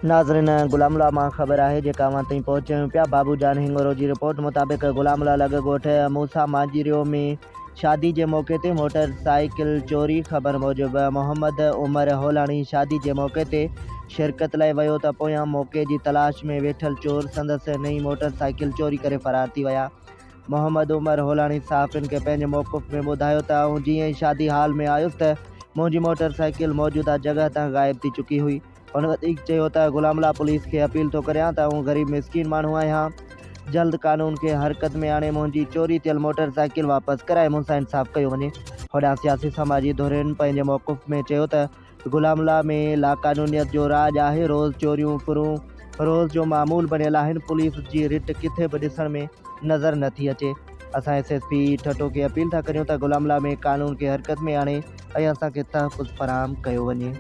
नाज़रीन, गुलामला मां ख़बर है जेका अवां ताईं पहुचायूं पिया। बाबू जान हिंगोरो जी रिपोर्ट मुताबिक़ गुलामला लॻ ॻोठ मूसा मांजीरियो में शादी के मौके ते मोटरसाइकिल चोरी। ख़बर मूजिब मोहम्मद उमर होलाणी शादी के मौके ते शिरकत लाइ वियो त पोयां मौके जी तलाश में वेठल चोर संदसि नई मोटरसाइकिल चोरी करे फ़रार थी विया। मोहम्मद उमर होलाणी साफ़िन के पंहिंजे मौक़िफ़ में ॿुधायो त आउं जीअं ई शादी हाल में आयुसि त मुंहिंजी मोटरसाइकिल मौजूदा जगह तां ग़ाइब थी चुकी हुई। उन वधीक चयो त गुलामला पुलिस के अपील तो करियां त आउं ग़रीब मिसकिन माण्हू आहियां। जल्द कानून के हरकत में आणे मुंहिंजी चोरी थियल मोटरसाइकिल वापस कराए मूंसां इंसाफ़ कयो वञे। होॾां सियासी समाजी धुरियुनि पंहिंजे मौक़िफ़ में चयो त गुलामला में लाक़ानूनियत जो राज आहे। रोज़ चोरियूं फुरूं रोज़ जो मामूल बनियल आहिनि। पुलिस जी रिट किथे बि ॾिसण में नज़र नथी अचे। असां SSP ठटो खे अपील था करियूं त गुलामला में कानून के हरकत में आणे ऐं असांखे तहफ़ुज़ फराहम कयो वञे।